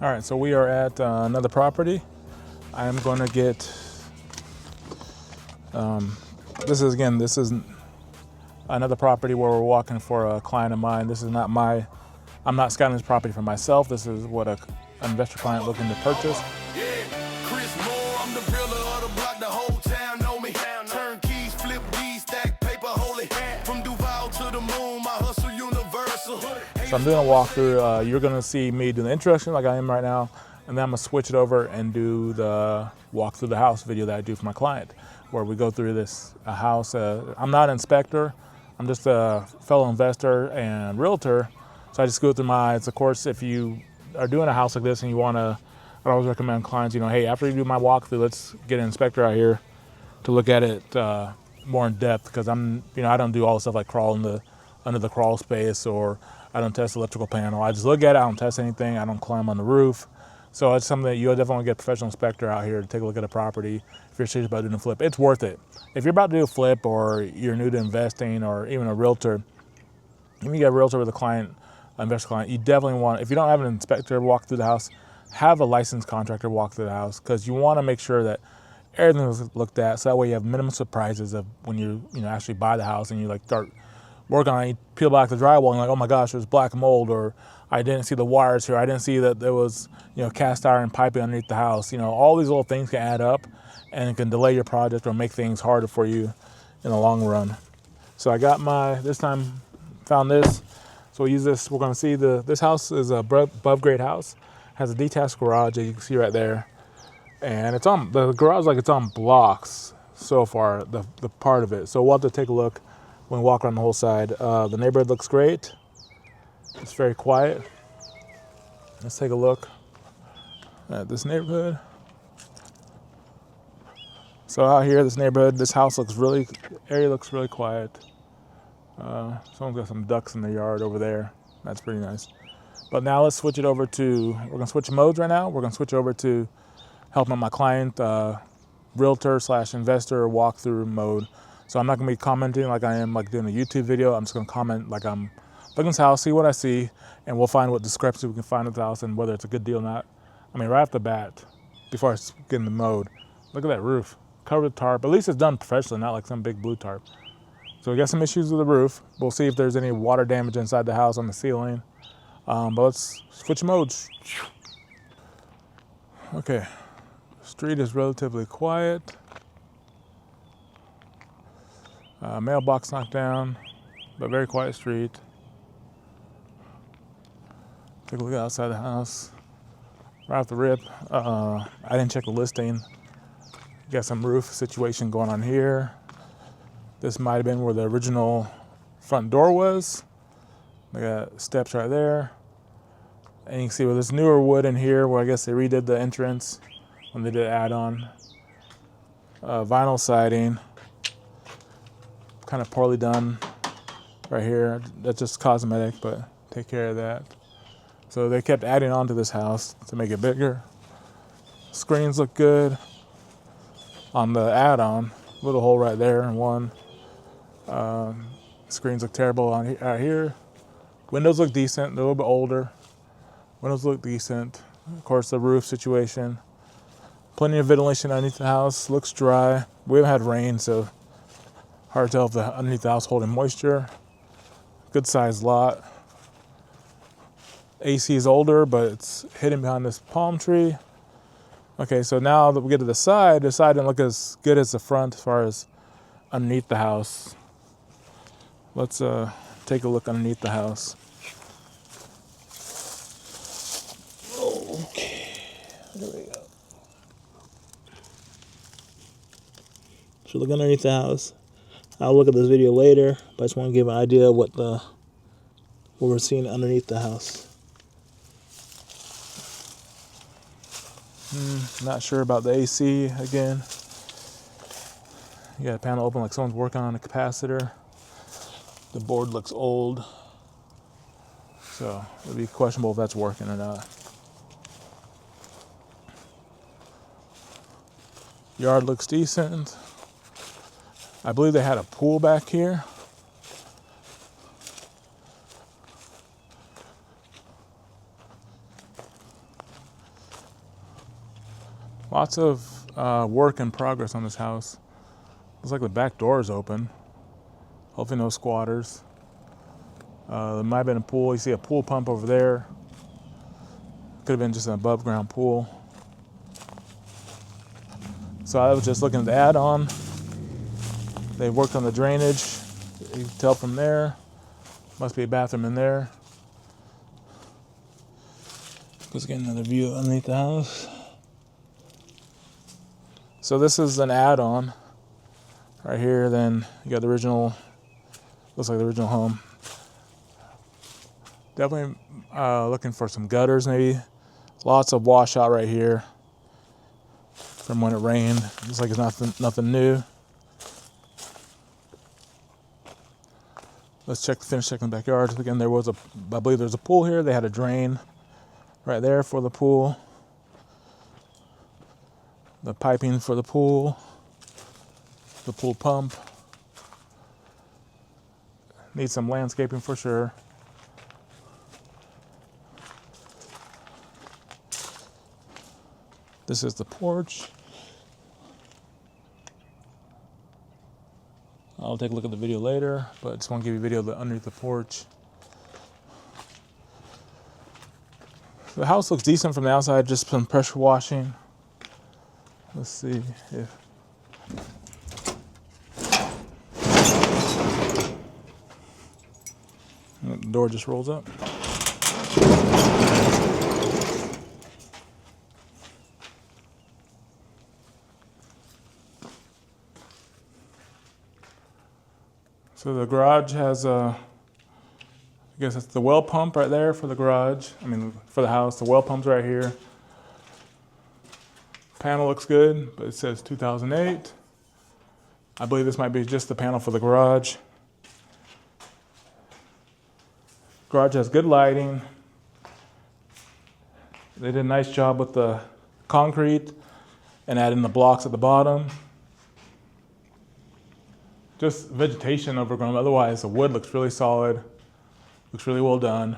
All right, so we are at another property. I'm going to get, this is another property where we're walking for a client of mine. This is not I'm not scouting this property for myself. This is what an investor client looking to purchase. So I'm doing a walkthrough. You're gonna see me do the introduction like I am right now, and then I'm gonna switch it over and do the walk through the house video that I do for my client, where we go through this house. I'm not an inspector. I'm just a fellow investor and realtor. So I just go through my eyes. Of course, if you are doing a house like this and you wanna, I always recommend clients, hey, after you do my walkthrough, let's get an inspector out here to look at it more in depth, because I don't do all the stuff like crawl under the crawl space, or I don't test the electrical panel. I just look at it. I don't test anything. I don't climb on the roof. So it's something that you definitely want to get a professional inspector out here to take a look at a property if you're serious about doing a flip. It's worth it. If you're about to do a flip, or you're new to investing, or even a realtor, if you get a realtor with a client, an investor client, you definitely want, if you don't have an inspector walk through the house, have a licensed contractor walk through the house, because you want to make sure that everything is looked at, so that way you have minimum surprises of when you actually buy the house and you start working on it. You peel back the drywall and you're like, oh my gosh, there's black mold, or I didn't see the wires here, I didn't see that there was cast iron piping underneath the house. All these little things can add up and it can delay your project or make things harder for you in the long run. So I got this time found this. So we'll use this. We're going to see this house is a above grade house, has a detached garage that you can see right there. And it's on the garage, it's on blocks so far, the part of it. So we'll have to take a look when we walk around the whole side. The neighborhood looks great. It's very quiet. Let's take a look at this neighborhood. So out here, this neighborhood, this house area looks really quiet. Someone's got some ducks in the yard over there. That's pretty nice. But now let's switch it over to, we're gonna switch modes right now. We're gonna switch over to helping my client, realtor / investor walkthrough mode. So I'm not gonna be commenting like I am doing a YouTube video. I'm just gonna comment like I'm looking at this house, see what I see, and we'll find what discrepancy we can find with the house and whether it's a good deal or not. Right off the bat, before I get in the mode, look at that roof, covered with tarp. At least it's done professionally, not like some big blue tarp. So we got some issues with the roof. We'll see if there's any water damage inside the house on the ceiling. But let's switch modes. Okay. Street is relatively quiet. Mailbox knocked down, but very quiet street. Take a look outside the house. Right off the rip, I didn't check the listing. Got some roof situation going on here. This might have been where the original front door was. They got steps right there. And you can see where there's newer wood in here, where I guess they redid the entrance when they did add-on. Vinyl siding, kind of poorly done right here. That's just cosmetic, but take care of that. So they kept adding on to this house to make it bigger. Screens look good on the add-on. Little hole right there and one. Screens look terrible out here. Windows look decent, they're a little bit older. Windows look decent. Of course, the roof situation. Plenty of ventilation underneath the house. Looks dry. We haven't had rain, so hard to tell if the underneath the house holding moisture. Good sized lot. AC is older, but it's hidden behind this palm tree. Okay, so now that we get to the side didn't look as good as the front as far as underneath the house. Let's take a look underneath the house. Okay, there we go. So look underneath the house. I'll look at this video later, but I just want to give an idea of what we're seeing underneath the house. Not sure about the AC again. You got a panel open like someone's working on a capacitor. The board looks old, so it'll be questionable if that's working or not. Yard looks decent. I believe they had a pool back here. Lots of work in progress on this house. Looks like the back door is open. Hopefully no squatters. There might have been a pool. You see a pool pump over there. Could have been just an above ground pool. So I was just looking at the add-on. They worked on the drainage. You can tell from there. Must be a bathroom in there. Let's get another view underneath the house. So this is an add-on right here. Then you got the original, looks like the original home. Definitely looking for some gutters maybe. Lots of washout right here from when it rained. Looks like it's nothing new. Let's finish checking the backyard. Again, I believe there's a pool here. They had a drain right there for the pool. The piping for the pool pump. Need some landscaping for sure. This is the porch. I'll take a look at the video later, but I just want to give you a video of underneath the porch. The house looks decent from the outside, just some pressure washing. Let's see if... The door just rolls up. So the garage has I guess it's the well pump right there for the garage. For the house, the well pump's right here. Panel looks good, but it says 2008. I believe this might be just the panel for the garage. Garage has good lighting. They did a nice job with the concrete and adding the blocks at the bottom. Just vegetation overgrown. Otherwise, the wood looks really solid. Looks really well done.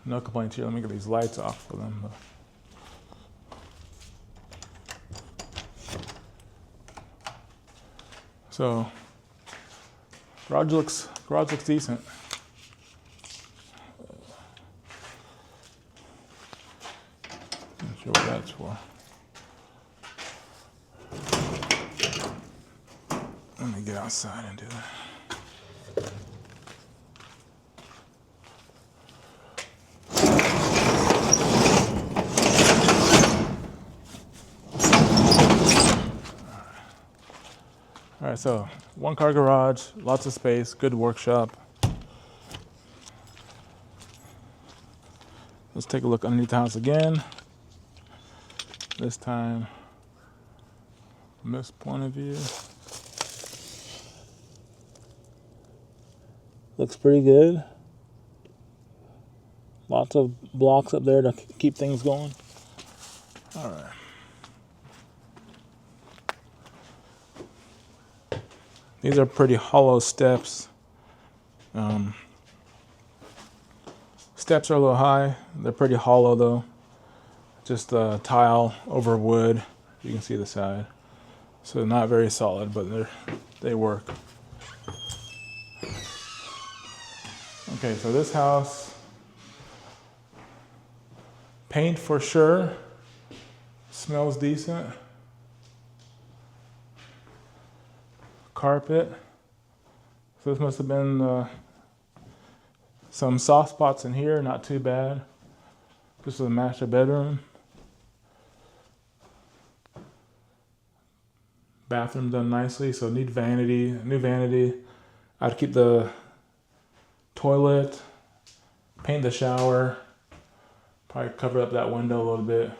No complaints here. Let me get these lights off for them. So, garage looks decent. Not sure what that's for. Let me get outside and do that. All right, so 1-car garage, lots of space, good workshop. Let's take a look underneath the house again. This time, from this point of view. Looks pretty good. Lots of blocks up there to keep things going. All right. These are pretty hollow steps. Steps are a little high. They're pretty hollow though. Just tile over wood. You can see the side. So not very solid, but they work. Okay, so this house, paint for sure. Smells decent. Carpet. So this must have been some soft spots in here, not too bad. This is a master bedroom. Bathroom done nicely, so need vanity, new vanity. I'd keep the toilet, paint the shower, probably cover up that window a little bit.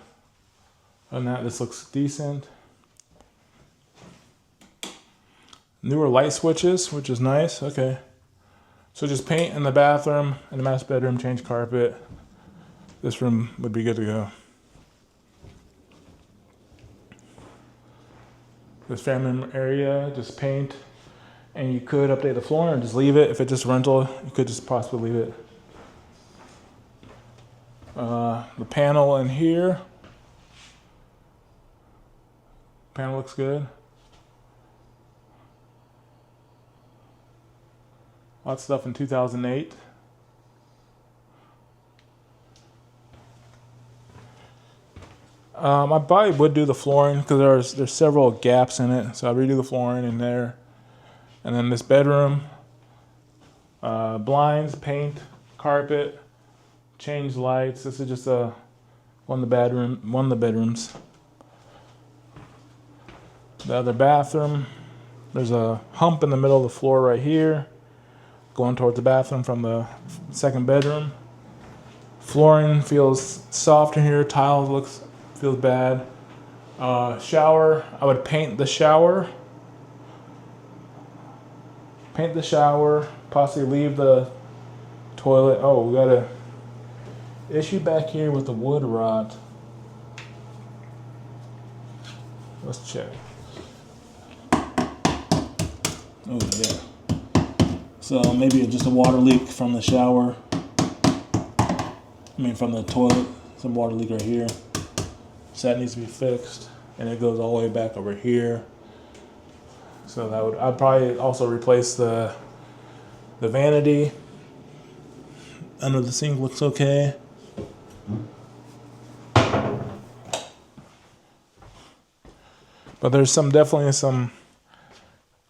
Other than that, this looks decent. Newer light switches, which is nice. Okay. So just paint in the bathroom, in the master bedroom, change carpet. This room would be good to go. This family room area, just paint. And you could update the floor and just leave it. If it's just rental, you could just possibly leave it. The panel in here, Panel looks good. Lots of stuff in 2008. I probably would do the flooring because there's several gaps in it, so I'd redo the flooring in there. And then this bedroom, blinds, paint, carpet, change lights. This is just one of the bedrooms. The other bathroom, there's a hump in the middle of the floor right here, going towards the bathroom from the second bedroom. Flooring feels soft in here. Tiles feels bad. Shower, I would paint the shower. Possibly leave the toilet. Oh, we got a issue back here with the wood rot. Let's check. Oh yeah. So maybe just a water leak from the shower. From the toilet. Some water leak right here. So that needs to be fixed. And it goes all the way back over here. So I'd probably also replace the vanity. Under the sink looks okay. But there's definitely some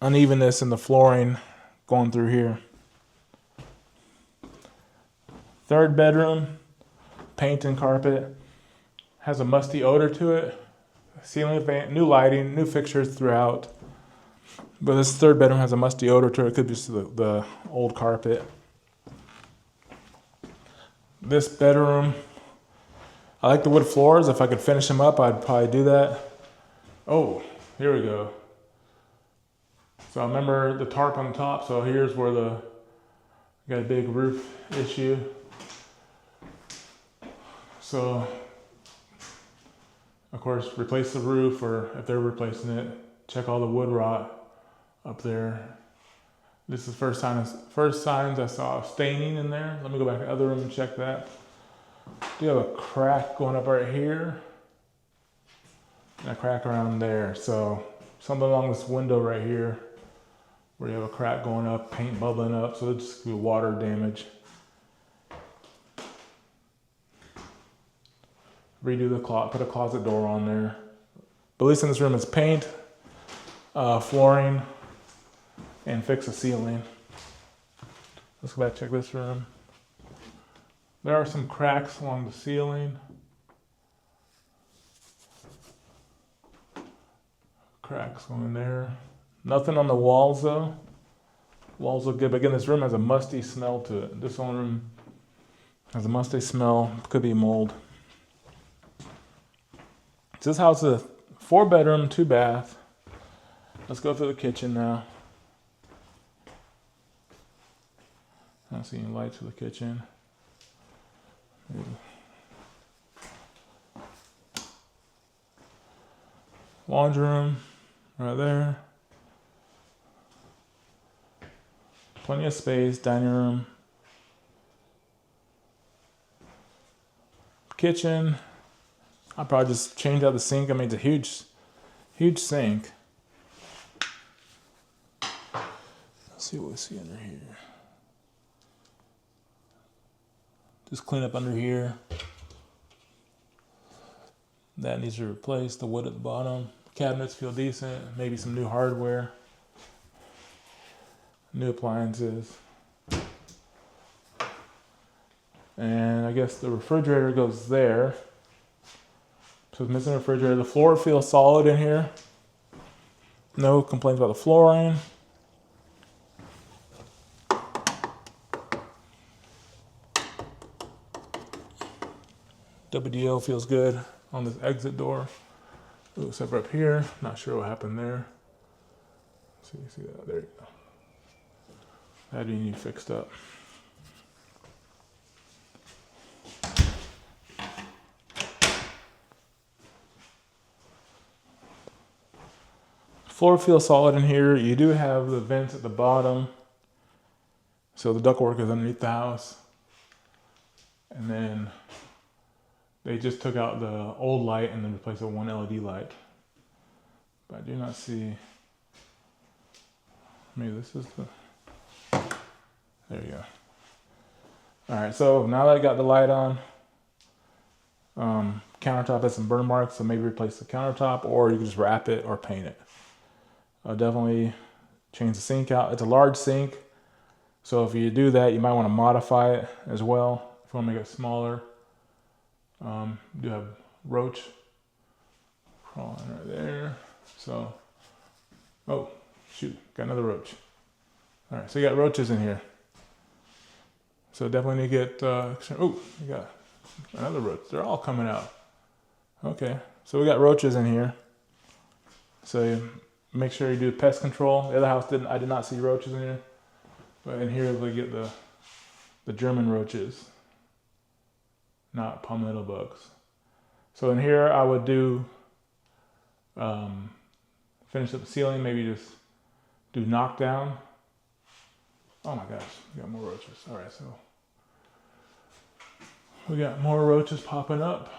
unevenness in the flooring going through here. Third bedroom, paint and carpet. Has a musty odor to it. Ceiling fan, new lighting, new fixtures throughout. But this third bedroom has a musty odor to it. It could be just the old carpet. This bedroom, I like the wood floors. If I could finish them up, I'd probably do that. Oh, here we go. So I remember the tarp on the top. So here's where got a big roof issue. So, of course, replace the roof, or if they're replacing it, check all the wood rot up there. This is first signs I saw of staining in there. Let me go back to the other room and check that. Do have a crack going up right here, and a crack around there. So something along this window right here, where you have a crack going up, paint bubbling up. So it's just water damage. Redo the closet, put a closet door on there. But at least in this room, it's paint, flooring, and fix the ceiling. Let's go back and check this room. There are some cracks along the ceiling. Cracks going there. Nothing on the walls though. Walls look good, but again, this room has a musty smell to it. This one room has a musty smell. Could be mold. So this house is a 4-bedroom, 2-bath. Let's go through the kitchen now. I don't see any lights for the kitchen. Laundry room, right there. Plenty of space, dining room. Kitchen. I'll probably just change out the sink. It's a huge sink. Let's see what we see under here. Just clean up under here. That needs to be replaced. The wood at the bottom. Cabinets feel decent. Maybe some new hardware. New appliances. And I guess the refrigerator goes there. So it's missing a refrigerator. The floor feels solid in here. No complaints about the flooring. WDO feels good on this exit door. Ooh, except for up here. Not sure what happened there. See that? There you go. That you need fixed up. Floor feels solid in here. You do have the vents at the bottom. So the ductwork is underneath the house. And then they just took out the old light and then replaced it with one LED light. But I do not see. Maybe this is the. There you go. All right, so now that I got the light on, countertop has some burn marks, so maybe replace the countertop, or you can just wrap it or paint it. I'll definitely change the sink out. It's a large sink, so if you do that, you might want to modify it as well. If you want to make it smaller, do have roach crawling right there. So, oh shoot, got another roach. All right, so you got roaches in here. So definitely need to get, oh, you got another roach. They're all coming out. Okay, so we got roaches in here. So you make sure you do pest control. The other house I did not see roaches in here. But in here we get the German roaches, not palmetto bugs. So in here I would do, finish up the ceiling, maybe just do knockdown. Oh my gosh, we got more roaches. All right, so we got more roaches popping up.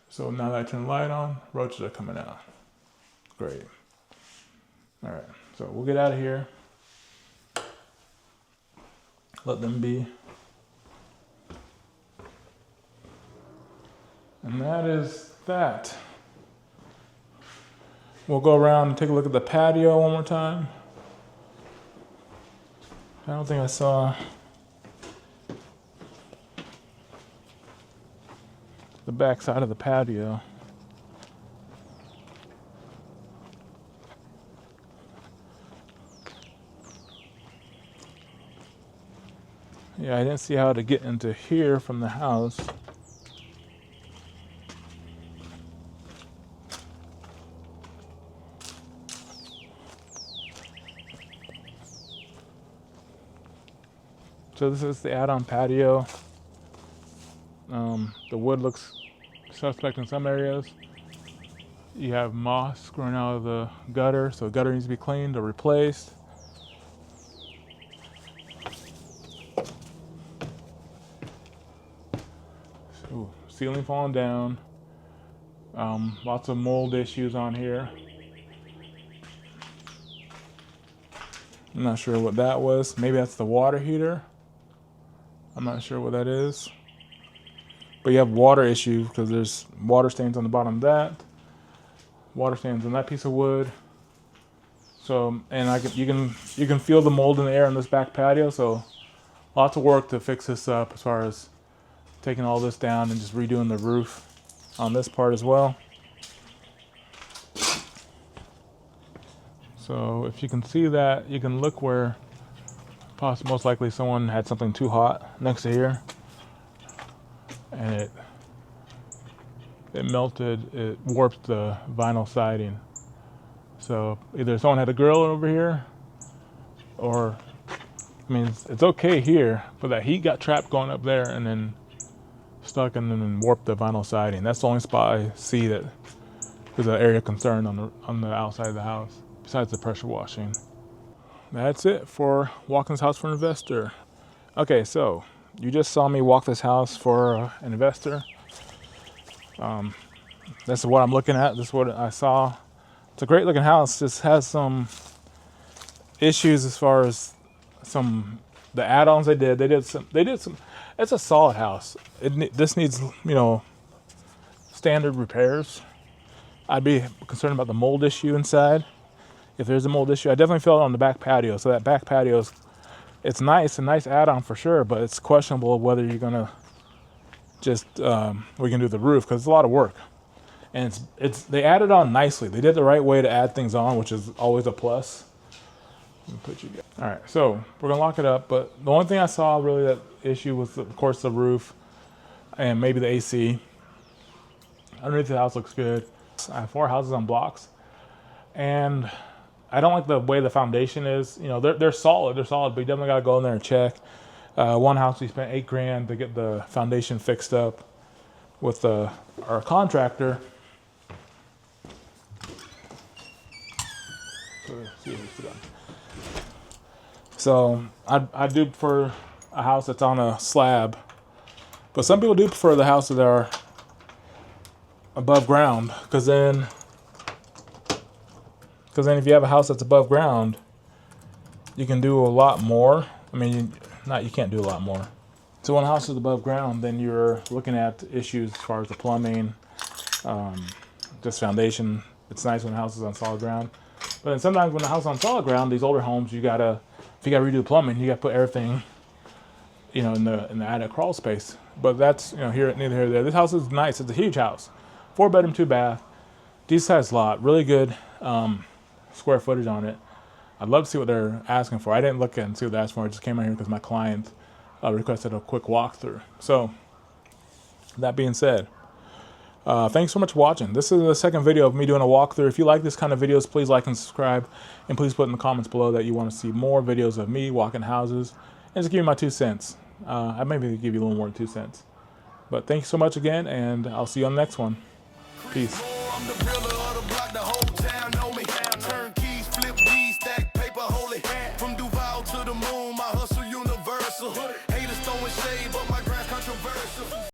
So now that I turn the light on, roaches are coming out. Great. All right, so we'll get out of here. Let them be. And that is that. We'll go around and take a look at the patio one more time. I don't think I saw the back side of the patio. Yeah, I didn't see how to get into here from the house. So this is the add-on patio. The wood looks suspect in some areas. You have moss growing out of the gutter, so the gutter needs to be cleaned or replaced. So, ceiling falling down. Lots of mold issues on here. I'm not sure what that was. Maybe that's the water heater. I'm not sure what that is. But you have water issue because there's water stains on the bottom of that. Water stains on that piece of wood. So, and you can feel the mold in the air on this back patio. So, lots of work to fix this up as far as taking all this down and just redoing the roof on this part as well. So, if you can see that, you can look where most likely someone had something too hot next to here. And it melted, it warped the vinyl siding. So either someone had a grill over here, or, I mean, it's okay here, but that heat got trapped going up there and then stuck and then warped the vinyl siding. That's the only spot I see that there's an area of concern on the outside of the house, besides the pressure washing. That's it for walking this house for an investor. Okay, so you just saw me walk this house for an investor. This is what I'm looking at. This is what I saw. It's a great looking house. Just has some issues as far as the add-ons they did. They did some. It's a solid house. This needs, standard repairs. I'd be concerned about the mold issue inside. If there's a mold issue, I definitely feel it on the back patio. So that back patio it's nice, a nice add-on for sure, but it's questionable whether you're gonna just we can do the roof because it's a lot of work. And they added on nicely. They did the right way to add things on, which is always a plus. All right, so we're gonna lock it up. But the only thing I saw really that issue was, of course, the roof and maybe the AC. Underneath the house looks good. I have 4 houses on blocks, and I don't like the way the foundation is. They're solid. They're solid, but you definitely gotta go in there and check. One house we spent $8,000 to get the foundation fixed up with our contractor. So I do prefer a house that's on a slab, but some people do prefer the houses that are above ground, because then because then if you have a house that's above ground, you can do a lot more. I mean, you can't do a lot more. So when a house is above ground, then you're looking at issues as far as the plumbing, just foundation. It's nice when a house is on solid ground. But then sometimes when the house is on solid ground, these older homes, if you gotta redo the plumbing, you gotta put everything, in the attic crawl space. But that's, here, neither here nor there. This house is nice. It's a huge house, 4-bedroom, 2-bath, decent sized lot, really good square footage on it. I'd love to see what they're asking for. I didn't look and see what they asked for. I just came out here because my client requested a quick walkthrough. So that being said, thanks so much for watching. This is the second video of me doing a walkthrough. If you like this kind of videos, please like and subscribe, and please put in the comments below that you want to see more videos of me walking houses, and just give me my 2 cents. I maybe give you a little more than 2 cents. But thank you so much again, and I'll see you on the next one. Peace.